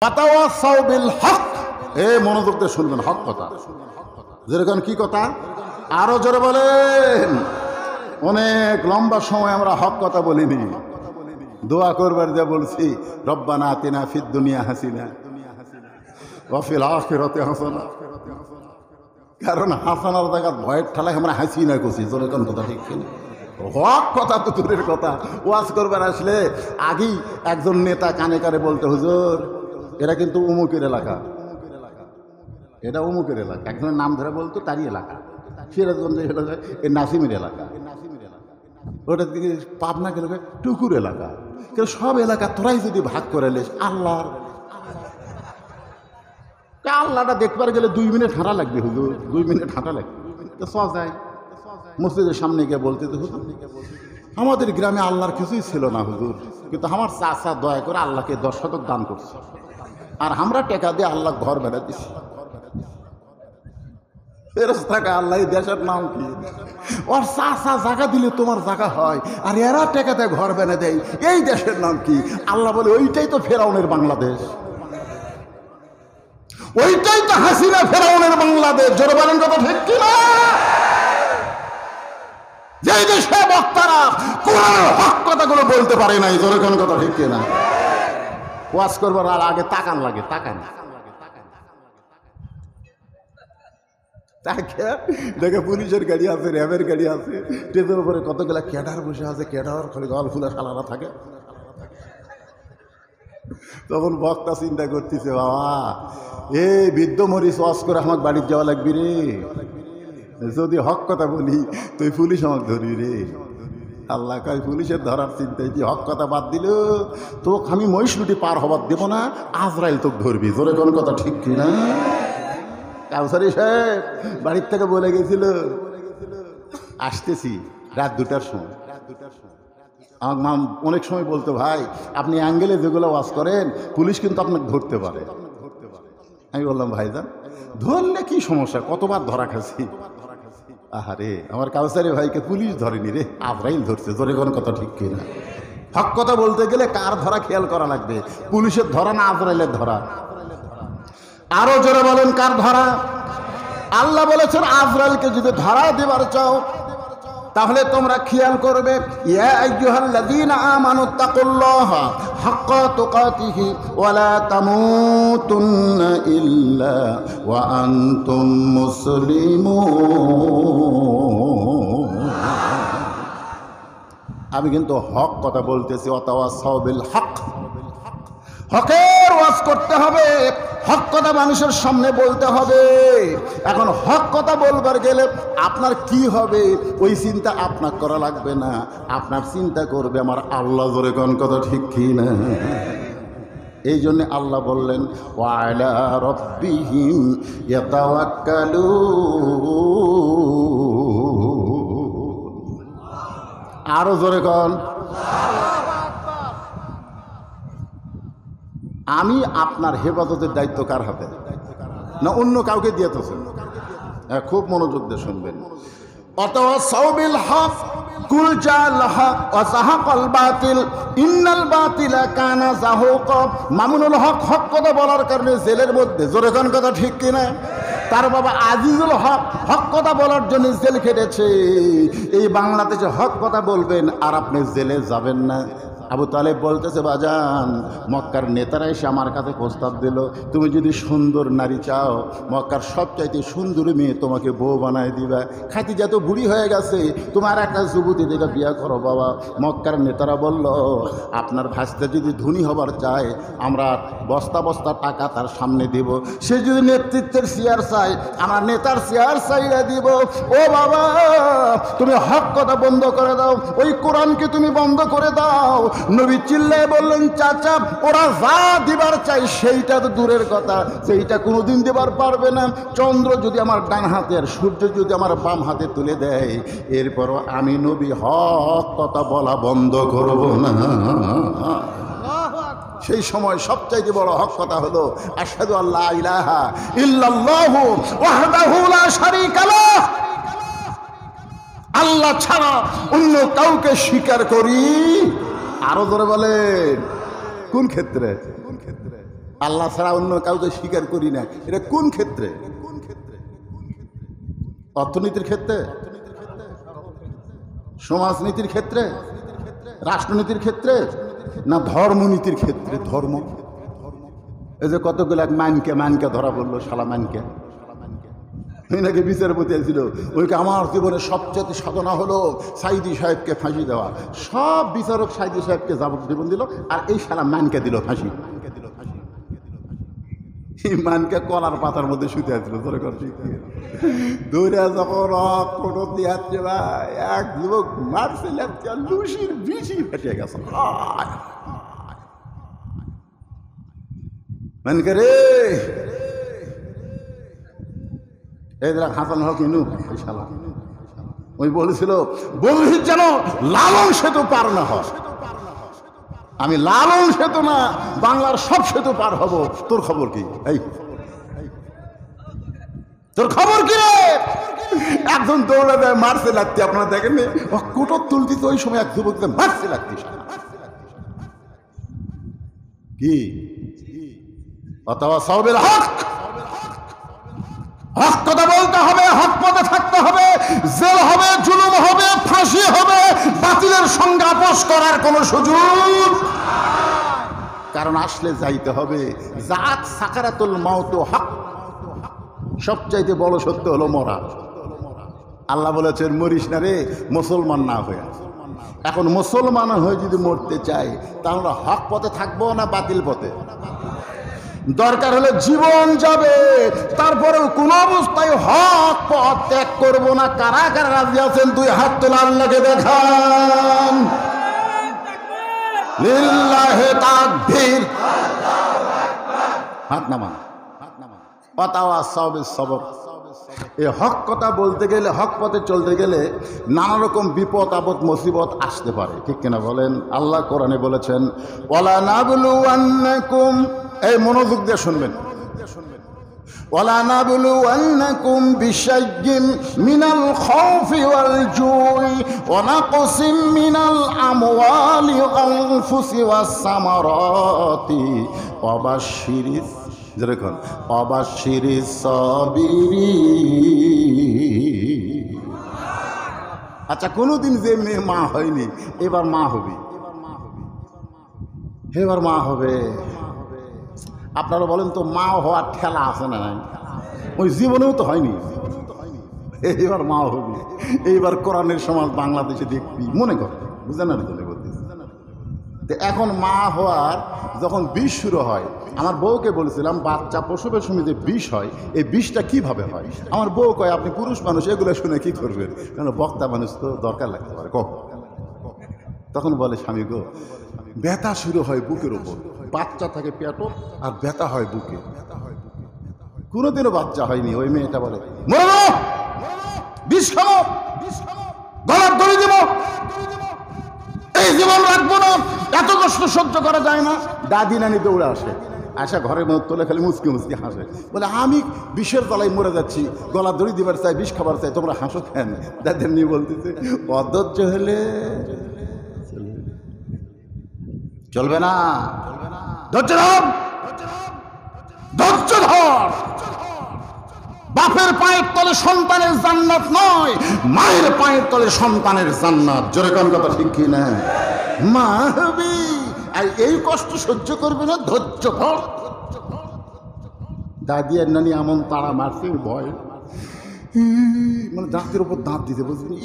ওয়াতাওয়াসাউ বিল হক, মনোযোগ দিয়ে শুনবেন, হক কথা। যেরকম কি কথা, আরো জোরে বলেন। অনেক লম্বা সময় আমরা হক কথা বলিনি। দোয়া করবার দিয়ে বলছি রব্বানা আতিনা ফিদ দুনিয়া হাসিনা ওয়া ফিল আখিরাতি হাসানা, কারণ হাসানার জায়গা ভয়ের ঠেলায় আমরা হাসি না করছি। জোরে কোন কথা ঠিক কিনা? হক কথা তো দূরের কথা। ওয়াজ করবার আসলে আগেই একজন নেতা কানে কানে বলতে, হুজুর এরা কিন্তু উমুকের এলাকা, এটা উমুকের এলাকা। একজনের নাম ধরে বলতো তারই এলাকা, সিরাজগঞ্জে হলো এ নাসিমের এলাকা, ওটা দিকে পাবনা গেল টুকুর এলাকা। কিন্তু সব এলাকা তোরাই যদি ভাগ করে লেস, আল্লাহটা দেখবার গেলে 2 মিনিট হাঁটা লাগবে হুজুর, 2 মিনিট হাঁটা লাগবে। তো যায় মসজিদের সামনে গিয়ে বলতে, তো হুজুর আমাদের গ্রামে আল্লাহর কিছুই ছিল না হুজুর, কিন্তু আমার চাচা দয়া করে আল্লাহকে 10 শতক দান করছে, আর আমরা টাকা দিয়ে আল্লাহ ঘর বেড়া দিছি। ফেরেশতাকে আল্লাহ দেশের নাম কি? ওর চাচা জায়গা দিলে তোমার জায়গা হয়, আর এরা টাকাতে ঘর বেড়ে দেয়, এই দেশের নাম কি? আল্লাহ বলে ওইটাই তো ফেরাউনের বাংলাদেশ, ওইটাই তো হাসিনা ফেরাউনের বাংলাদেশ। জোরে বলেন কথা ঠিক কিনা? যে দেশে বক্তারা কোরআন হক কথাগুলো বলতে পারে নাই। জোরে কোন কথা ঠিক কিনা? ওয়াজ করবার আর আগে তাকান লাগে, তাকান দেখে পুলিশের গাড়ি আছে, র্যাবের গাড়ি আছে, স্টেজের উপরে কতগুলা ক্যাডার বসে আছে, ক্যাডার খালি গল ফুলা সালারা থাকে। তখন বক্তা চিন্তা করতেছে, বাবা বৃদ্ধ মরিচ ওয়াজ করে আমার বাড়ির যাওয়া লাগবি রে, যদি হক কথা বলি তুই পুলিশ আমাকে ধরবি রে। আল্লাহ কয় পুলিশের ধরার চিন্তায় তুই হক কথা বাদ দিল, তোকে আমি মহিষুটি পার হবার দেব না, আজরাইল তোকে ধরবি। জোরে কোন কথা ঠিক কিনা? কাউসারি সাহেব বাড়ির থেকে বলে গেছিল আসতেছি রাত 2টার সময়। আমার মা অনেক সময় বলতো, ভাই আপনি অ্যাঙ্গেলে যেগুলো ওয়াজ করেন পুলিশ কিন্তু আপনাকে ধরতে পারে। আমি বললাম, ভাইজান ধরলে কি সমস্যা, কতবার ধরা খাচ্ছি। আহারে আমার কাউসারি ভাইকে পুলিশ ধরেনি রে, আজরাইল ধরছে। জোরে কোন কথা ঠিক কিনা? হক কথা বলতে গেলে কার ধরা খেয়াল করা লাগবে, পুলিশের ধরা না আজরাইলের ধরা? আরো জোরে বলেন, কার ধরা? আল্লাহ বলেছেন আজরাইলকে যদি ধরা দেবার চাও তাহলে তোমরা খেয়াল করবে, ইয়া আইয়ুহাল্লাযীনা আমানুত্তাকুল্লাহা হাক্কা তুকাতিহি ওয়া লা তামুতুন্না ইল্লা ওয়া আনতুম মুসলিমুন। আমি কিন্তু হক কথা বলতেছি, ওয়াতাওয়াসাউ বিল হক, হকের ওয়াজ করতে হবে, হক কথা মানুষের সামনে বলতে হবে। এখন হক কথা বলবার গেলে আপনার কি হবে ওই চিন্তা আপনার করা লাগবে না, আপনার চিন্তা করবে আমার আল্লাহ। জোরে কোন কথা ঠিক কি না? এই জন্য আল্লাহ বললেন ওয়া আলা রাব্বিহিম ইয়াতাওয়াক্কালুন। আরো জোরে কোন। আমি আপনার হেফাজতের দায়িত্ব কার হাতে? না অন্য কাউকে দিয়েছেন? খুব মনোযোগ দিয়ে শুনবেন। ওয়াতাওয়াসাউ বিল হক কুল জাল হক ওয়া যাহাকাল বাতিল ইন্নাল বাতিলা কানা যাহুকা। মামুনুল হক হক কথা বলার কারণে জেলের মধ্যে। জোরে কোন কথা ঠিক কিনা? তার বাবা আজিজুল হক হক কথা বলার জন্য জেল খেটেছে। এই বাংলাদেশে হক কথা বলবেন আর আপনি জেলে যাবেন না। আবু তালেব বলতেছে, বাজান মক্কার নেতারা এসে আমার কাছে প্রস্তাব দিল, তুমি যদি সুন্দর নারী চাও মক্কার সবচাইতে সুন্দরী মেয়ে তোমাকে বউ বানায় দিবা। খাদিজা তো বুড়ি হয়ে গেছে, তোমার একটা যুবতী দেখে বিয়া করো বাবা। মক্কার নেতারা বলল, আপনার ভাস্তে যদি ধনী হবার চায় আমরা বস্তা বস্তা টাকা তার সামনে দিব, সে যদি নেতৃত্বের চেয়ার চায় আমরা নেতার চেয়ার চাইলে দিব। ও বাবা তুমি হক কথা বন্ধ করে দাও, ওই কোরআনকে তুমি বন্ধ করে দাও। নবী চিল্লায় বললেন, চাচা ওরা যা দিবার চাই সেইটা তো দূরের কথা, সেইটা কোনোদিন দেবার পারবে না। চন্দ্র যদি আমার ডান হাতে আর সূর্য যদি আমার বাম হাতে তুলে দেয়, এরপরও আমি নবী হক কথা বলা বন্ধ করব না। সেই সময় সবচাইতে বড় হক কথা হলো আশহাদু আল্লা ইলাহা ইল্লাল্লাহু ওয়াহদাহু লা শারীকা লাহ, আল্লাহ ছাড়া অন্য কাউকে স্বীকার করি। আরো ধরে বলেন কোন ক্ষেত্রে? আল্লাহ ছাড়া অন্য কাউকে স্বীকার করি না, এটা কোন ক্ষেত্রে? অর্থনীতির ক্ষেত্রে, সমাজনীতির ক্ষেত্রে, রাষ্ট্রনীতির ক্ষেত্রে, না ধর্মনীতির ক্ষেত্রে? ধর্ম, এই যে কতগুলো এক মানকে ধরা পড়লো, শালা মানকে নাকি বিচারপতি ছিল, ওইকে আমার জীবনের সবচেয়ে সাধনা হলো সাইদি সাহেবকে ফাঁসি দেওয়া। সব বিচারক সাইদি সাহেবকে যাবজ্জীবন দিল, আর এই শালা মানকে দিল ফাঁসি। এই মানকে কলার পাতার মধ্যে শুতে আসছিল, ধরে দৌড়ে যখন কোনো দিয়াচ্ছে ভাই, এক যুবক মারছে লাগছে, লুসির বিচি ফেটে গেছে। মানকে রে, এই দেখ হাসান হক ইনু, এই শালা ওই বলেছিল বলবি যেন লালন সেতু পার না হয়। আমি লালন সেতু না, বাংলার সব সেতু পার হব। তোর খবর কি? এই তোর খবর কি রে? একজন দৌড়ে দেয়, মারছে লাগতে, আপনারা দেখেননি কোটর তুলতি তো ওই সময় এক যুবককে মারছে লাগতে। কি অথবা সাওবিল হক, হক কথা বলতে হবে, হক পথে থাকতে হবে, জেল হবে, জুলুম হবে, ফাঁসি হবে, বাতিলের সঙ্গে আপোষ করার কোনো সুযোগ। কারণ আসলে যাইতে হবে। জাত সাকারাতুল মাউত হক, সবচাইতে বড় সত্য হলো মরা। আল্লাহ বলেছেন মরিস না রে মুসলমান না হয়ে। এখন মুসলমান হয়ে যদি মরতে চাই, তাহলে হক পথে থাকবো না বাতিল পথে? দরকার হলে জীবন যাবে, তারপরেও কোন অবস্থায় হক পথ ত্যাগ করবো না। কারা কারা রাজি আছেন? দুই হাত তোলা, আল্লাহকে দেখান। লিল্লাহি তাকবীর, হাত নামান, সবর। এই হক কথা বলতে গেলে, হক পথে চলতে গেলে নানা রকম বিপদ আপদ মুসিবত আসতে পারে, ঠিক কিনা বলেন? আল্লাহ কোরআনে বলেছেন ওয়ালা নাবলুওয়ান্নাকুম, এই মনোযোগ দিয়ে শুনবেন, ওয়ালা নাবলুওয়ান্নাকুম বিশাইইন মিনাল খাউফি ওয়াল জুই ওয়া নাকসিম মিনাল আমওয়ালি ওয়াল আনফুসি ওয়াস সামারাতি ওয়া বাশশিরিস, যেরকম অবাশিরিস সাবিরিন। আচ্ছা, কোনোদিন যে মেয়ে মা হয়নি, এবার মা হবে, এবার মা হবে। আপনারা বলেন তো, মা হওয়ার ঠেলা আছে না নাই? ওই জীবনেও তো হয়নি, এইবার মা হবে। এইবার কোরআনের সমাজ বাংলাদেশে দেখবি, মনে কর, বুঝেন না? এখন মা হওয়ার যখন বিষ শুরু হয়, আমার বউকে বলেছিলাম বাচ্চা প্রসবের সময় যে বিষ হয়, এই বিষটা কিভাবে হয়? আমার বউ কয় আপনি পুরুষ মানুষ, এগুলো শুনে কি করবেন? কেন বক্তা মানুষ তো দরকার লাগতে পারে। তখন বলে স্বামী গো, ব্যথা শুরু হয় বুকের উপর, বাচ্চা থাকে পেট আর ব্যথা হয় বুকে। কোনোদিনও বাচ্চা হয়নি। ওই মেয়েটা বলে বিষ খাবো, গলার দড়ি দেব, এই জীবন রাখবো না, এত কষ্ট সহ্য করা যায় না। দাদি নানি দৌড়ে আসে, আসা ঘরের মধ্যে তোলে, খালি মুচকি মুচকি হাসে, বলে আমি বিষের তলায় মরে যাচ্ছি, গলা দড়ি দিবার চাই, বিষ খাবার চাই, তোমরা হাসো কেন? দাদি নিয়ে বলতেছে অধৈর্য হলে চলবে না, ধৈর্য ধর, ধৈর্য ধর। বাপের পায়ের তলে সন্তানের জান্নাত নয়, মায়ের পায়ের তলে সন্তানের জান্নাত। জোরে কোন কথা ঠিক কি না? মা হবি আর এই কষ্ট সহ্য করবে না, ধৈর্য ধর। দাদি আর নানি এমন তারা মারছে, ভয় মানে দাঁতের উপর দাঁত দিতে, বুঝলি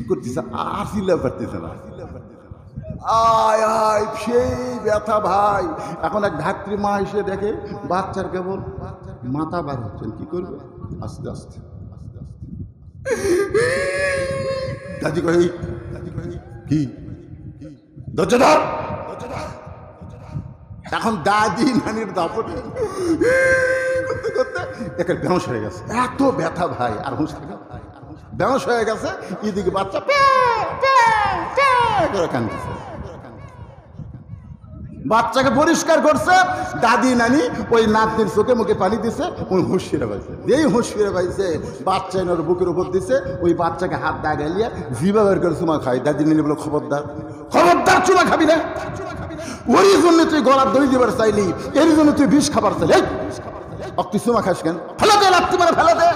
করতেছে, আর চিল্লা পারতেছে না। আয় আয় সেই ব্যথা ভাই। এখন এক ধাত্রী মা এসে দেখে বাচ্চার কেবল মাথা বার হচ্ছেন, কি করবে? আস্তে আস্তে দাদি কই কি ধৈর্য ধর। এখন দাদি নানির দাপটে করতে করতে একে বেঁশ হয়ে গেছে, এত ব্যথা ভাই, আর হুঁশ থাকে, বেঁশ হয়ে গেছে। এদিকে বাচ্চা করে কাঁদতেছে। বাচ্চাকে পরিষ্কার করছে, দাদি নানি ওই নাতনির চোখে মুখে পানি দিছে, ওই হুঁশ ফিরে পাইছে। এই হুঁশ ফিরে পাইছে, বাচ্চা এনে ওর বুকের উপর দিছে, ওই বাচ্চাকে হাত দা গেলিয়ে জিবা বের করে চুমা খাই। দাদি নানি বলে খবরদার, খবরদার চুমা খাবি না। ওই জন্য তুই গলার দই দিবার চাইলি, এর জন্য তুই বিষ খাবার চাইলি। তুই চুমা খাস কেন? ফেলে দে, লাত্তি মারে ফেলে দে।